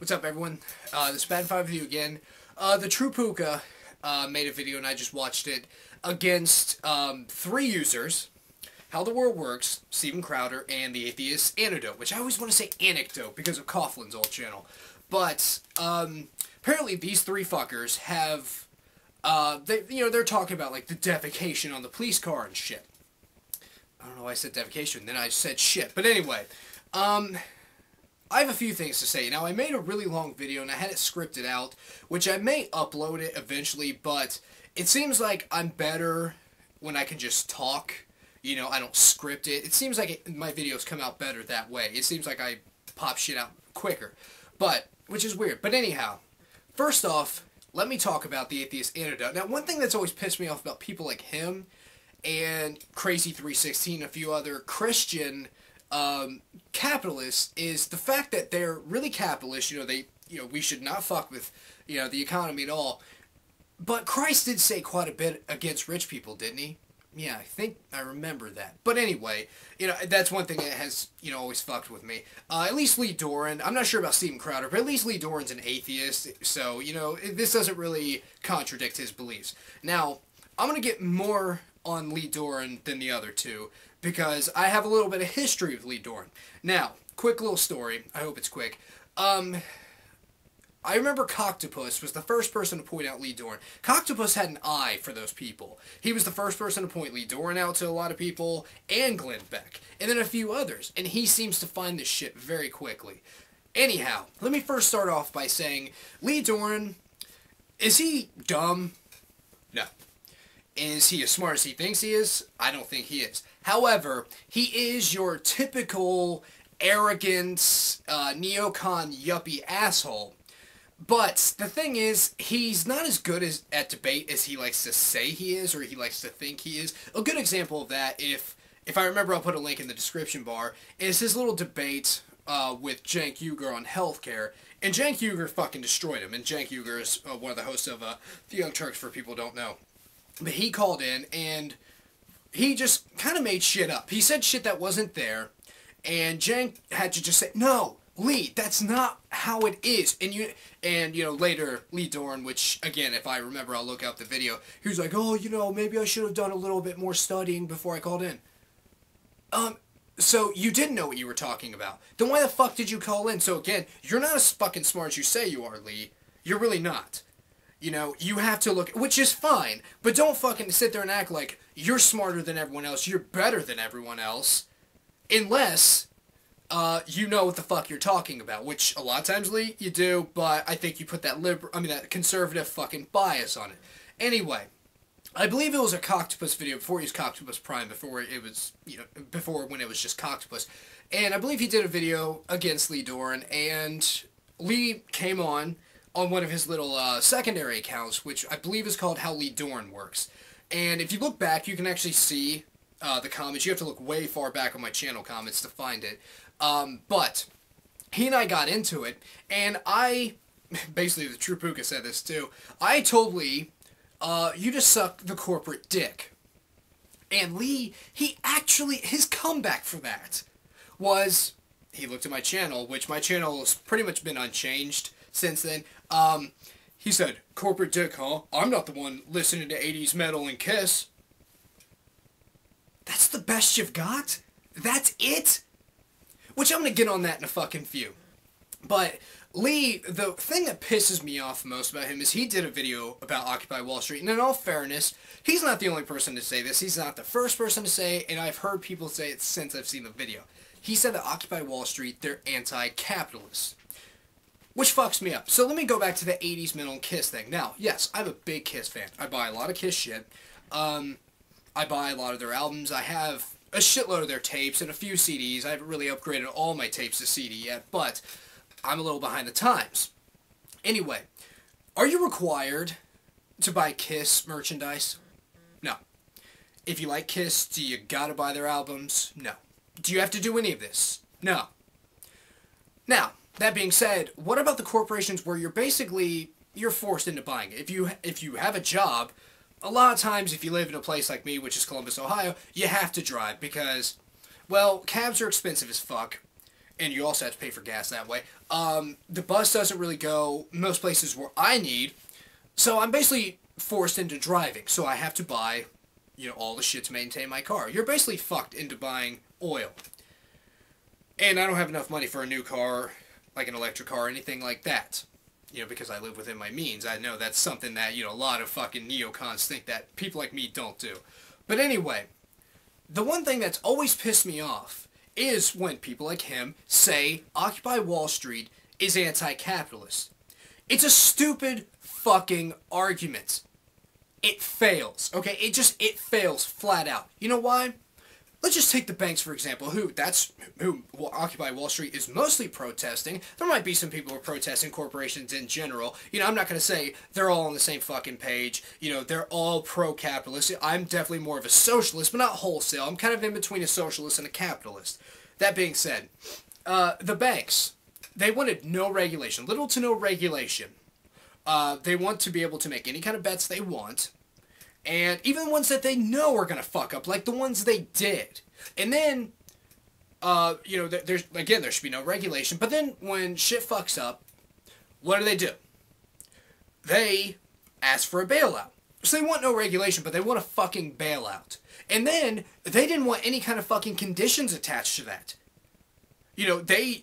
What's up, everyone? This is Bad 5 with you again. The True Puka made a video, and I just watched it, against three users: How the World Works, Steven Crowder, and The Atheist Antidote, which I always want to say anecdote because of Coughlin's old channel. But apparently these three fuckers have, they're talking about like the defecation on the police car and shit. I don't know why I said defecation, then I said shit. But anyway, I have a few things to say. Now, I made a really long video, and I had it scripted out, which I may upload it eventually, but it seems like I'm better when I can just talk. You know, I don't script it. It seems like my videos come out better that way. It seems like I pop shit out quicker, which is weird. But anyhow, first off, let me talk about The Atheist Antidote. Now, one thing that's always pissed me off about people like him and Crazy316 and a few other Christian capitalists is the fact that they're really capitalist. We should not fuck with, the economy at all. But Christ did say quite a bit against rich people, didn't he? Yeah, I think I remember that. But anyway, that's one thing that has, always fucked with me. At least Lee Doren, I'm not sure about Steven Crowder, but at least Lee Doren's an atheist, so, this doesn't really contradict his beliefs. Now, I'm going to get more on Lee Doren than the other two, because I have a little bit of history with Lee Doren. Now, quick little story. I hope it's quick. I remember Coctopus was the first person to point out Lee Doren. Coctopus had an eye for those people. He was the first person to point Lee Doren out to a lot of people, and Glenn Beck, and then a few others, and he seems to find this shit very quickly. Anyhow, let me first start off by saying, Lee Doren, is he dumb? No. Is he as smart as he thinks he is? I don't think he is. However, he is your typical arrogant, neocon yuppie asshole. But the thing is, he's not as good at debate as he likes to say he is, or he likes to think he is. A good example of that, if I remember, I'll put a link in the description bar, is his little debate with Cenk Uyger on healthcare. And Cenk Uyger fucking destroyed him. And Cenk Uyger is one of the hosts of The Young Turks, for people who don't know. But he called in, and he just kind of made shit up. He said shit that wasn't there, and Cenk had to just say, "No, Lee, that's not how it is." And later, Lee Doren, which, again, if I remember, I'll look up the video, he was like, "Oh, maybe I should have done a little bit more studying before I called in." So you didn't know what you were talking about. Then why the fuck did you call in? So again, you're not as fucking smart as you say you are, Lee. You're really not. You have to look, which is fine, but don't fucking sit there and act like you're smarter than everyone else, you're better than everyone else, unless, you know what the fuck you're talking about, which a lot of times, Lee, you do, but I think you put that conservative fucking bias on it. Anyway, I believe it was a Coctopus video before he was Coctopus Prime, before it was, before when it was just Coctopus, and I believe he did a video against Lee Doren, and Lee came on one of his little secondary accounts, which I believe is called How Lee Doren Works. And if you look back, you can actually see the comments. You have to look way far back on my channel comments to find it. But he and I got into it, and basically the True Puka said this too, I told Lee, you just suck the corporate dick. And Lee, his comeback for that was, he looked at my channel, which my channel has pretty much been unchanged since then. He said, "Corporate dick, huh? I'm not the one listening to 80s metal and Kiss." That's the best you've got? That's it? Which I'm gonna get on that in a fucking few. But Lee, the thing that pisses me off most about him is he did a video about Occupy Wall Street, and in all fairness, he's not the only person to say this. He's not the first person to say it, and I've heard people say it since I've seen the video. He said that Occupy Wall Street, they're anti-capitalist. Which fucks me up. So let me go back to the 80s metal and Kiss thing. Now, yes, I'm a big Kiss fan. I buy a lot of Kiss shit. I buy a lot of their albums. I have a shitload of their tapes and a few CDs. I haven't really upgraded all my tapes to CD yet, but I'm a little behind the times. Anyway, are you required to buy Kiss merchandise? No. If you like Kiss, do you gotta buy their albums? No. Do you have to do any of this? No. Now, that being said, what about the corporations where you're forced into buying it? If you have a job, a lot of times if you live in a place like me, which is Columbus, Ohio, you have to drive because, well, cabs are expensive as fuck. and you also have to pay for gas that way. The bus doesn't really go most places where I need, so I'm basically forced into driving. So I have to buy, all the shit to maintain my car. You're basically fucked into buying oil. And I don't have enough money for a new car, like an electric car or anything like that. Because I live within my means. I know that's something that, a lot of fucking neocons think that people like me don't do. But anyway, the one thing that's always pissed me off is when people like him say Occupy Wall Street is anti-capitalist. It's a stupid fucking argument. It fails, okay? It fails flat out. You know why? Let's just take the banks, for example, who Occupy Wall Street is mostly protesting. There might be some people who are protesting corporations in general. I'm not going to say they're all on the same fucking page. They're all pro-capitalist. I'm definitely more of a socialist, but not wholesale. I'm kind of in between a socialist and a capitalist. That being said, the banks, they wanted no regulation, little to no regulation. They want to be able to make any kind of bets they want. And even the ones that they know are going to fuck up, like the ones they did. And then, there should be no regulation. But then when shit fucks up, what do? They ask for a bailout. So they want no regulation, but they want a fucking bailout. And then they didn't want any kind of fucking conditions attached to that. We'll pay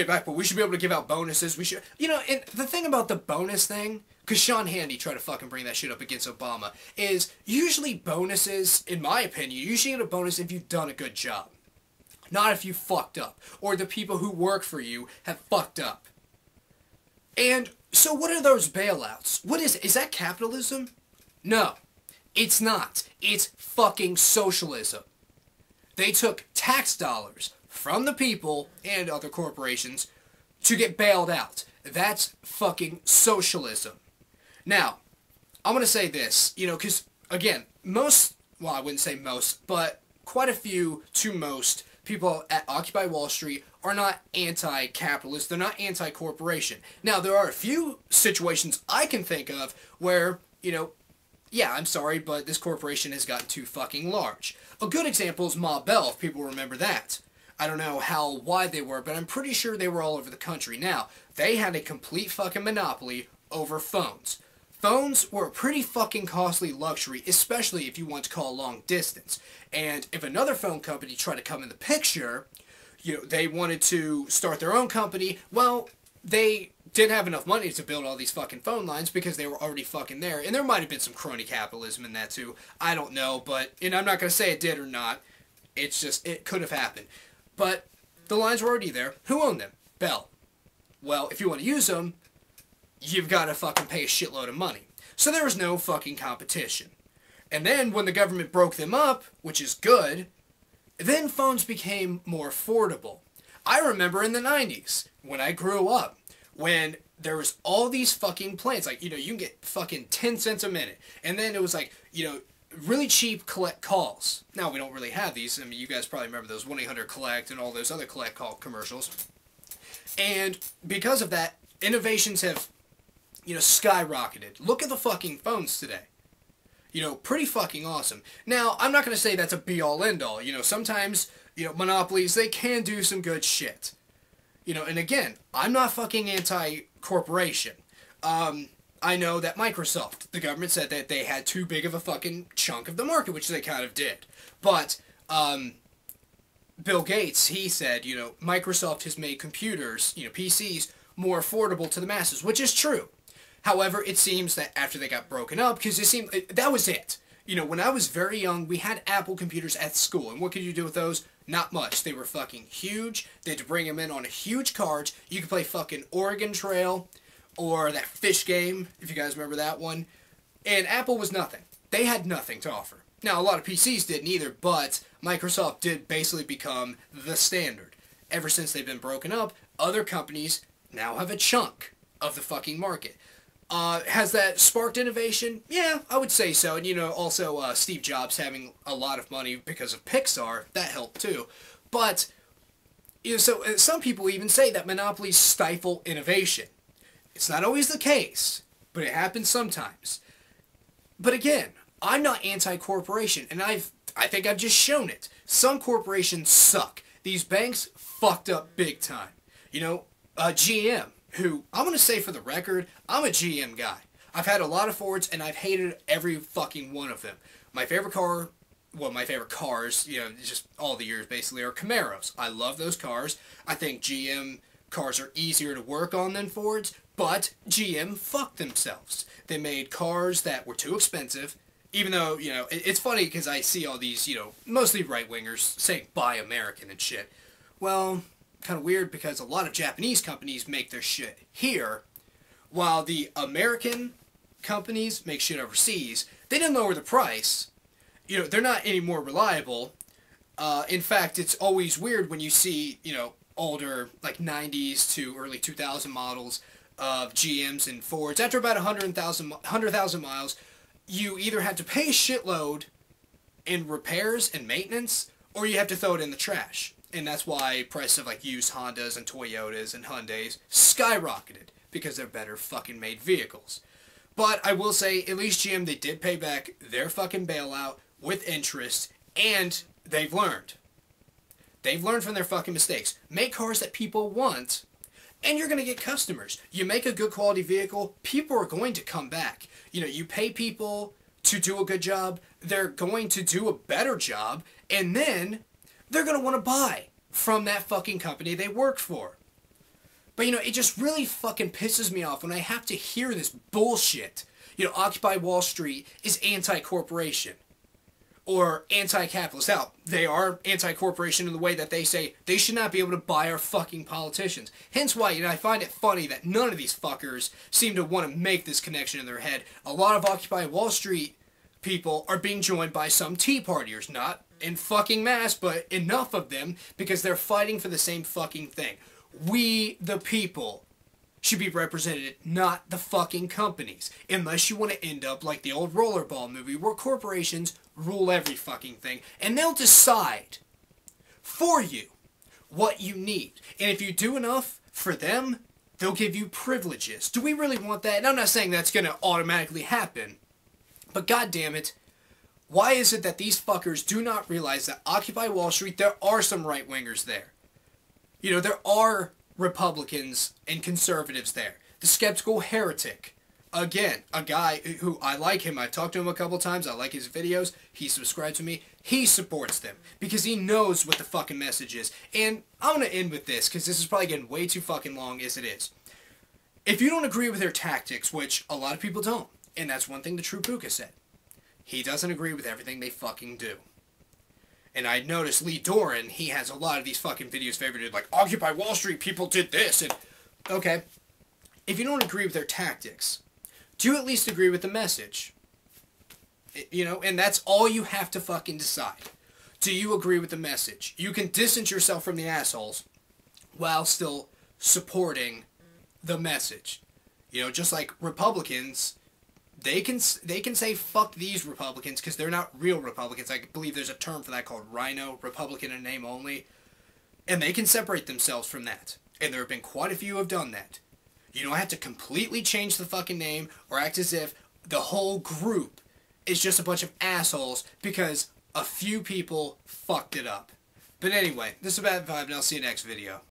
it back, but we should be able to give out bonuses. We should, and the thing about the bonus thing, because Sean Hannity tried to fucking bring that shit up against Obama, is usually bonuses, in my opinion, you usually get a bonus if you've done a good job. Not if you fucked up, or the people who work for you have fucked up. And so what are those bailouts? What is that capitalism? No, it's not. It's fucking socialism. They took tax dollars from the people and other corporations to get bailed out. That's fucking socialism. Now, I'm going to say this, because, again, I wouldn't say most, but quite a few to most people at Occupy Wall Street are not anti-capitalist, they're not anti-corporation. Now, there are a few situations I can think of where, yeah, I'm sorry, but this corporation has gotten too fucking large. A good example is Ma Bell, if people remember that. I don't know how wide they were, but I'm pretty sure they were all over the country. Now, they had a complete fucking monopoly over phones. Phones were a pretty fucking costly luxury, especially if you want to call long distance. And if another phone company tried to come in the picture, they wanted to start their own company, well, they didn't have enough money to build all these fucking phone lines because they were already fucking there. And there might have been some crony capitalism in that too. I don't know, but, and I'm not going to say it did or not. It's just, it could have happened. But the lines were already there. Who owned them? Bell. Well, if you want to use them, you've got to fucking pay a shitload of money. So there was no fucking competition. And then when the government broke them up, which is good, then phones became more affordable. I remember in the 90s, when I grew up, when there was all these fucking plans, like, you can get fucking 10 cents a minute. And then it was like, really cheap collect calls. Now, we don't really have these. I mean, you guys probably remember those 1-800-COLLECT and all those other collect call commercials. And because of that, innovations have, skyrocketed. Look at the fucking phones today. Pretty fucking awesome. Now, I'm not going to say that's a be-all, end-all. Sometimes, monopolies, they can do some good shit. And again, I'm not fucking anti-corporation. I know that Microsoft, the government said that they had too big of a fucking chunk of the market, which they kind of did. But, Bill Gates, he said, Microsoft has made computers, PCs, more affordable to the masses, which is true. However, it seems that after they got broken up, because that was it. When I was very young, we had Apple computers at school, and what could you do with those? Not much. They were fucking huge. They had to bring them in on a huge cart. You could play fucking Oregon Trail, or that fish game, if you guys remember that one. And Apple was nothing. They had nothing to offer. Now, a lot of PCs didn't either, but Microsoft did basically become the standard. Ever since they've been broken up, other companies now have a chunk of the fucking market. Has that sparked innovation? Yeah, I would say so. And, also Steve Jobs having a lot of money because of Pixar, that helped too. But, so some people even say that monopolies stifle innovation. It's not always the case, but it happens sometimes. But again, I'm not anti-corporation, and I think I've just shown it. Some corporations suck. These banks fucked up big time. You know, GM, who, I'm going to say for the record, I'm a GM guy. I've had a lot of Fords, and I've hated every fucking one of them. My favorite car, well, my favorite cars, you know, just all the years basically, are Camaros. I love those cars. I think GM cars are easier to work on than Fords, but GM fucked themselves. They made cars that were too expensive, even though, you know, it's funny because I see all these, you know, mostly right-wingers saying buy American and shit. Well, kind of weird because a lot of Japanese companies make their shit here, while the American companies make shit overseas. They didn't lower the price. You know, they're not any more reliable. In fact, it's always weird when you see, you know, older, like 90s to early 2000 models of GMs and Fords. After about 100,000 miles, you either have to pay a shitload in repairs and maintenance, or you have to throw it in the trash. And that's why prices of like used Hondas and Toyotas and Hyundais skyrocketed, because they're better fucking made vehicles. But I will say, at least GM, they did pay back their fucking bailout with interest, and they've learned. They've learned from their fucking mistakes. Make cars that people want, and you're going to get customers. You make a good quality vehicle, people are going to come back. You know, you pay people to do a good job, they're going to do a better job, and then they're going to want to buy from that fucking company they work for. But, you know, it just really fucking pisses me off when I have to hear this bullshit. You know, Occupy Wall Street is anti-corporation. Or anti-capitalist. Now, they are anti-corporation in the way that they say they should not be able to buy our fucking politicians. Hence why, you know, I find it funny that none of these fuckers seem to want to make this connection in their head. A lot of Occupy Wall Street people are being joined by some Tea Partiers. Not in fucking mass, but enough of them, because they're fighting for the same fucking thing. We, the people, should be represented, not the fucking companies. Unless you want to end up like the old Rollerball movie, where corporations rule every fucking thing, and they'll decide for you what you need. And if you do enough for them, they'll give you privileges. Do we really want that? And I'm not saying that's going to automatically happen, but goddammit, why is it that these fuckers do not realize that Occupy Wall Street, there are some right-wingers there. You know, there are Republicans and conservatives there. The Skeptical Heretic. Again, a guy who, I like him. I've talked to him a couple times. I like his videos. He subscribed to me. He supports them because he knows what the fucking message is. And I'm going to end with this because this is probably getting way too fucking long as it is. If you don't agree with their tactics, which a lot of people don't, and that's one thing the True Puka said, he doesn't agree with everything they fucking do. And I noticed Lee Doren, he has a lot of these fucking videos favorited, like, Occupy Wall Street, people did this, and... Okay, if you don't agree with their tactics, do you at least agree with the message? You know, and that's all you have to fucking decide. Do you agree with the message? You can distance yourself from the assholes while still supporting the message. You know, just like Republicans... They can say fuck these Republicans because they're not real Republicans. I believe there's a term for that called rhino, Republican in name only. And they can separate themselves from that. And there have been quite a few who have done that. You don't have to completely change the fucking name or act as if the whole group is just a bunch of assholes because a few people fucked it up. But anyway, this is Bad Vibe and I'll see you next video.